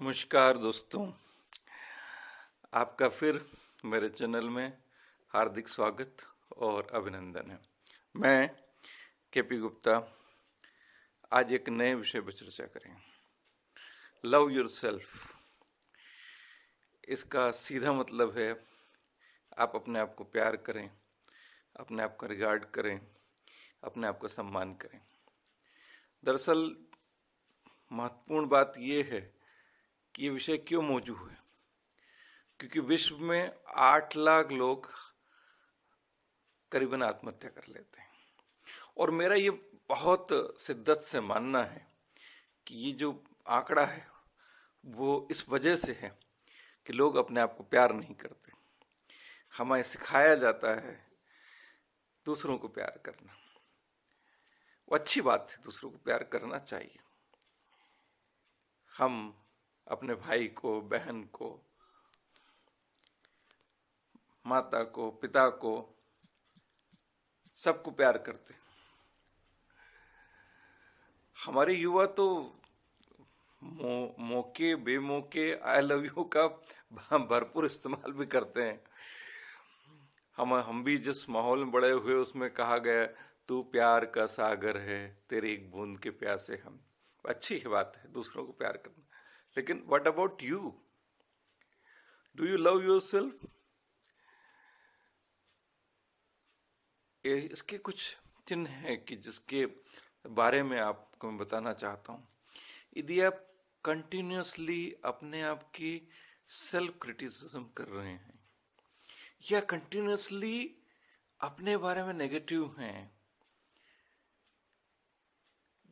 नमस्कार दोस्तों, आपका फिर मेरे चैनल में हार्दिक स्वागत और अभिनंदन है। मैं केपी गुप्ता आज एक नए विषय पर चर्चा करेंगे। Love yourself. इसका सीधा मतलब है आप अपने आप को प्यार करें, अपने आप का रिगार्ड करें, अपने आप का सम्मान करें। दरअसल महत्वपूर्ण बात यह है कि ये विषय क्यों मौजूद है, क्योंकि विश्व में 8 लाख लोग करीबन आत्महत्या कर लेते हैं। और मेरा ये बहुत शिद्दत से मानना है कि ये जो आंकड़ा है वो इस वजह से है कि लोग अपने आप को प्यार नहीं करते। हमें सिखाया जाता है दूसरों को प्यार करना। वो अच्छी बात है, दूसरों को प्यार करना चाहिए। हम अपने भाई को, बहन को, माता को, पिता को, सबको प्यार करते। हमारे युवा तो मौके बेमौके आई लव यू का भरपूर इस्तेमाल भी करते हैं। हम भी जिस माहौल में बड़े हुए उसमें कहा गया तू प्यार का सागर है, तेरी एक बूंद के प्यासे हम। अच्छी बात है दूसरों को प्यार करना, लेकिन what about you? Do you love yourself? इसके कुछ चिन्ह हैं कि जिसके बारे में आपको मैं बताना चाहता हूं। यदि आप कंटिन्यूसली अपने आप की सेल्फ क्रिटिसिज्म कर रहे हैं या कंटिन्यूसली अपने बारे में नेगेटिव हैं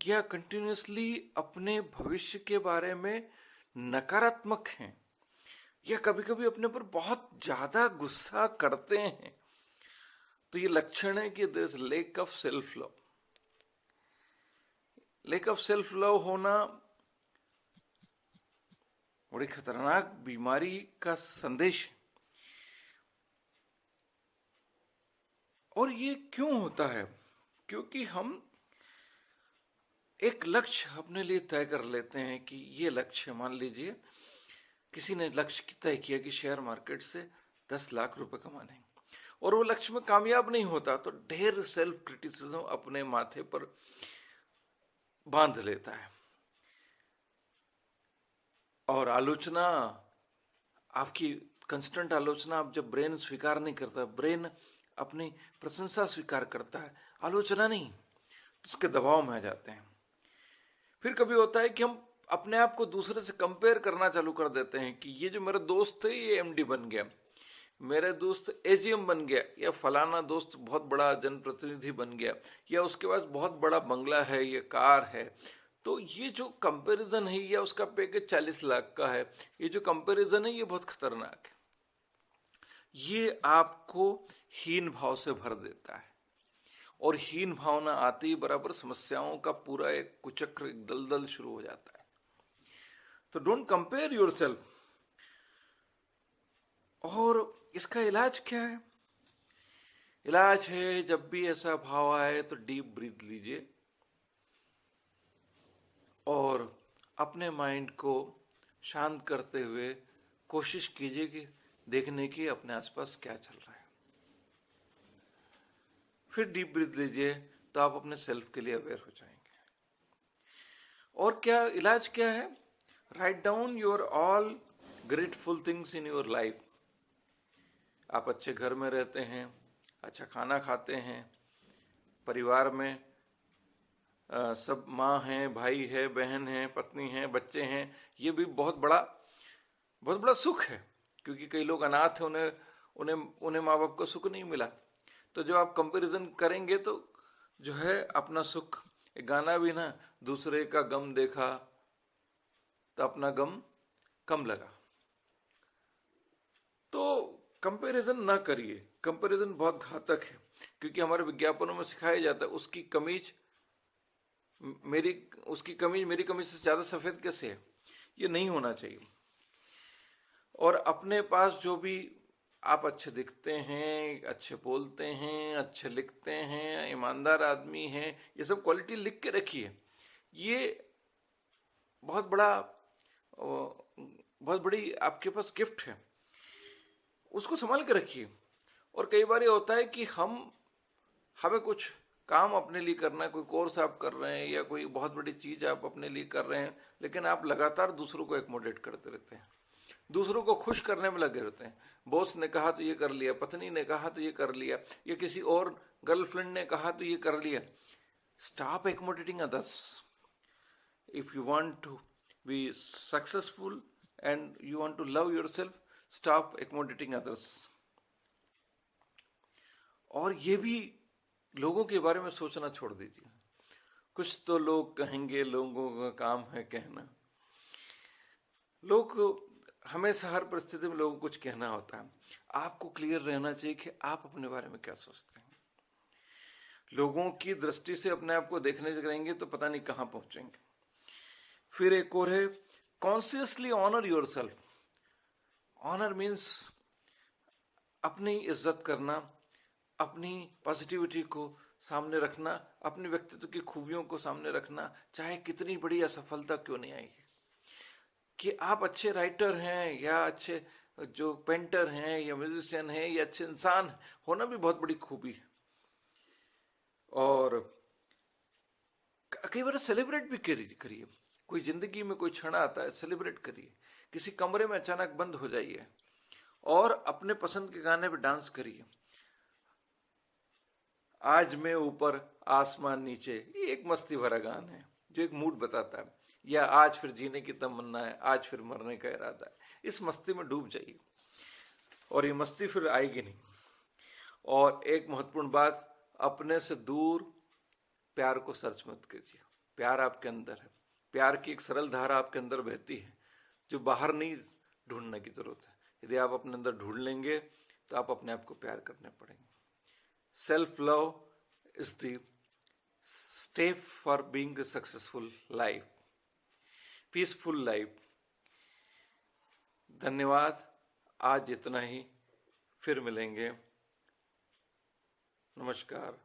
या कंटिन्यूसली अपने भविष्य के बारे में नकारात्मक हैं या कभी कभी अपने पर बहुत ज्यादा गुस्सा करते हैं, तो ये लक्षण है कि there is lack of self love. Lack of self love होना बड़ी खतरनाक बीमारी का संदेश है। और ये क्यों होता है? क्योंकि हम एक लक्ष्य अपने लिए तय कर लेते हैं कि ये लक्ष्य, मान लीजिए किसी ने लक्ष्य तय किया कि शेयर मार्केट से 10 लाख रुपए कमाने, और वो लक्ष्य में कामयाब नहीं होता तो ढेर सेल्फ क्रिटिसिज्म अपने माथे पर बांध लेता है। और आलोचना, आपकी कंस्टेंट आलोचना, आप जब ब्रेन स्वीकार नहीं करता, ब्रेन अपनी प्रशंसा स्वीकार करता है, आलोचना नहीं, तो उसके दबाव में आ जाते हैं। फिर कभी होता है कि हम अपने आप को दूसरे से कंपेयर करना चालू कर देते हैं कि ये जो मेरा दोस्त है ये एमडी बन गया, मेरे दोस्त एजीएम बन गया, या फलाना दोस्त बहुत बड़ा जनप्रतिनिधि बन गया, या उसके पास बहुत बड़ा बंगला है, ये कार है। तो ये जो कंपैरिजन है, या उसका पैकेज 40 लाख का है, ये जो कंपैरिजन है ये बहुत खतरनाक है। ये आपको हीन भाव से भर देता है, और हीन भावना आते ही बराबर समस्याओं का पूरा एक कुचक्र, एक दलदल शुरू हो जाता है। तो डोंट कंपेयर योरसेल्फ। और इसका इलाज क्या है? इलाज है, जब भी ऐसा भाव आए तो डीप ब्रीथ लीजिए और अपने माइंड को शांत करते हुए कोशिश कीजिए कि देखने की अपने आसपास क्या चल रहा है। फिर डीप ब्रीथ लीजिए तो आप अपने सेल्फ के लिए अवेयर हो जाएंगे। और क्या इलाज क्या है? Write down your all grateful things in your life. आप अच्छे घर में रहते हैं, अच्छा खाना खाते हैं, परिवार में सब माँ हैं, भाई है, बहन है, पत्नी है, बच्चे हैं, ये भी बहुत बड़ा सुख है। क्योंकि कई लोग अनाथ हैं, उन्हें माँ बाप को सुख नहीं मिला। तो जब आप कंपैरिजन करेंगे तो जो है अपना सुख, एक गाना भी ना, दूसरे का गम देखा तो अपना गम कम लगा। तो कंपैरिजन ना करिए। कंपैरिजन बहुत घातक है, क्योंकि हमारे विज्ञापनों में सिखाया जाता है उसकी कमीज मेरी कमीज से ज्यादा सफेद कैसे है। ये नहीं होना चाहिए। और अपने पास जो भी आप अच्छे दिखते हैं, अच्छे बोलते हैं, अच्छे लिखते हैं, ईमानदार आदमी हैं, ये सब क्वालिटी लिख के रखिए। ये बहुत बड़ा बहुत बड़ी आपके पास गिफ्ट है, उसको संभाल के रखिए। और कई बार ये होता है कि हमें कुछ काम अपने लिए करना है, कोई कोर्स आप कर रहे हैं या कोई बहुत बड़ी चीज आप अपने लिए कर रहे हैं, लेकिन आप लगातार दूसरों को एकोमोडेट करते रहते हैं, दूसरों को खुश करने में लगे रहते हैं। बॉस ने कहा तो ये कर लिया, पत्नी ने कहा तो ये कर लिया, या किसी और गर्लफ्रेंड ने कहा तो ये कर लिया। Stop accommodating others. If you want to be successful and you want to love yourself, stop accommodating others. और ये भी लोगों के बारे में सोचना छोड़ दीजिए। कुछ तो लोग कहेंगे, लोगों का काम है कहना। लोग हमेशा हर परिस्थिति में लोगों को कुछ कहना होता है। आपको क्लियर रहना चाहिए कि आप अपने बारे में क्या सोचते हैं। लोगों की दृष्टि से अपने आप को देखने करेंगे तो पता नहीं कहां पहुंचेंगे। फिर एक और है, consciously honour yourself. Honour means अपनी इज्जत करना, अपनी पॉजिटिविटी को सामने रखना, अपने व्यक्तित्व की खूबियों को सामने रखना, चाहे कितनी बड़ी असफलता क्यों नहीं आई। कि आप अच्छे राइटर हैं या अच्छे जो पेंटर हैं या म्यूजिशियन हैं या अच्छे इंसान होना भी बहुत बड़ी खूबी है। और कई बार सेलिब्रेट भी करिए। कोई जिंदगी में कोई क्षण आता है, सेलिब्रेट करिए। किसी कमरे में अचानक बंद हो जाइए और अपने पसंद के गाने पे डांस करिए। आज मैं ऊपर आसमान नीचे, ये एक मस्ती भरा गाना है जो एक मूड बताता है। या आज फिर जीने की तमन्ना है, आज फिर मरने का इरादा है। इस मस्ती में डूब जाइए और ये मस्ती फिर आएगी नहीं। और एक महत्वपूर्ण बात, अपने से दूर प्यार को सर्च मत कीजिए। प्यार आपके अंदर है। प्यार की एक सरल धारा आपके अंदर बहती है जो बाहर नहीं ढूंढने की जरूरत है। यदि आप अपने अंदर ढूंढ लेंगे तो आप अपने आप को प्यार करने पड़ेंगे। Self love is the step for being a successful life, peaceful life. धन्यवाद। आज इतना ही, फिर मिलेंगे। नमस्कार।